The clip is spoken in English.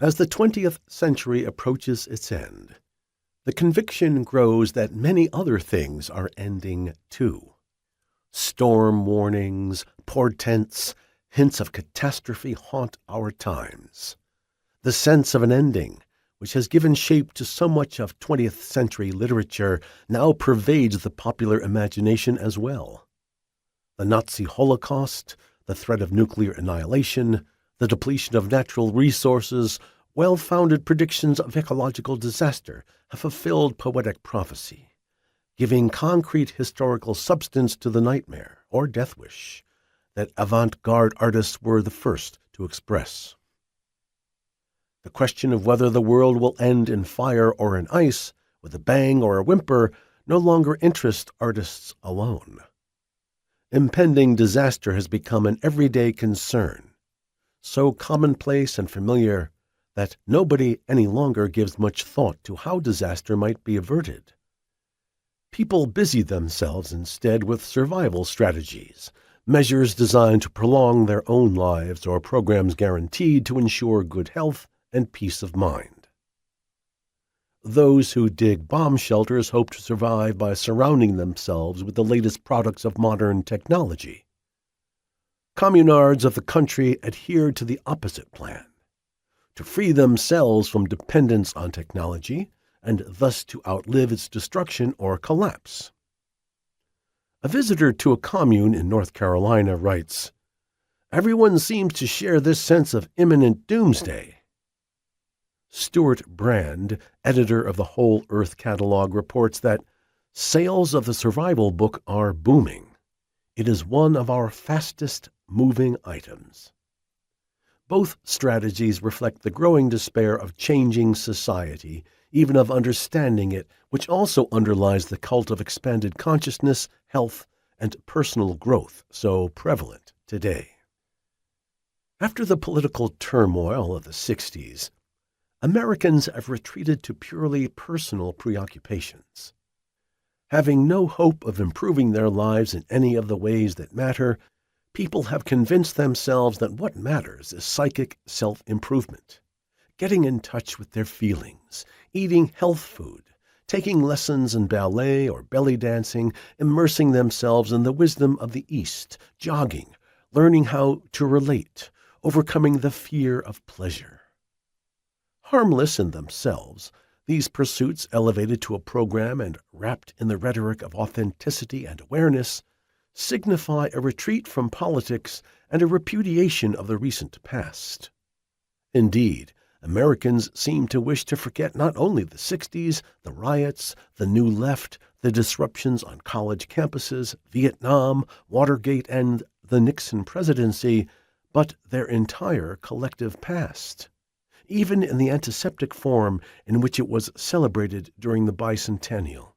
As the 20th century approaches its end, the conviction grows that many other things are ending too. Storm warnings, portents, hints of catastrophe haunt our times. The sense of an ending, which has given shape to so much of 20th century literature, now pervades the popular imagination as well. The Nazi Holocaust, the threat of nuclear annihilation, the depletion of natural resources, well-founded predictions of ecological disaster have fulfilled poetic prophecy, giving concrete historical substance to the nightmare or death wish that avant-garde artists were the first to express. The question of whether the world will end in fire or in ice, with a bang or a whimper, no longer interests artists alone. Impending disaster has become an everyday concern, so commonplace and familiar that nobody any longer gives much thought to how disaster might be averted. People busy themselves instead with survival strategies, measures designed to prolong their own lives or programs guaranteed to ensure good health and peace of mind. Those who dig bomb shelters hope to survive by surrounding themselves with the latest products of modern technology. Communards of the country adhere to the opposite plan, to free themselves from dependence on technology and thus to outlive its destruction or collapse. A visitor to a commune in North Carolina writes, "Everyone seems to share this sense of imminent doomsday." Stuart Brand, editor of the Whole Earth Catalog, reports that sales of the survival book are booming. It is one of our fastest moving items. Both strategies reflect the growing despair of changing society, even of understanding it, which also underlies the cult of expanded consciousness, health, and personal growth so prevalent today. After the political turmoil of the 60s, Americans have retreated to purely personal preoccupations. Having no hope of improving their lives in any of the ways that matter, people have convinced themselves that what matters is psychic self-improvement, getting in touch with their feelings, eating health food, taking lessons in ballet or belly dancing, immersing themselves in the wisdom of the East, jogging, learning how to relate, overcoming the fear of pleasure. Harmless in themselves, these pursuits elevated to a program and wrapped in the rhetoric of authenticity and awareness signify a retreat from politics and a repudiation of the recent past. Indeed, Americans seem to wish to forget not only the 60s, the riots, the New Left, the disruptions on college campuses, Vietnam, Watergate, and the Nixon presidency, but their entire collective past, even in the antiseptic form in which it was celebrated during the bicentennial.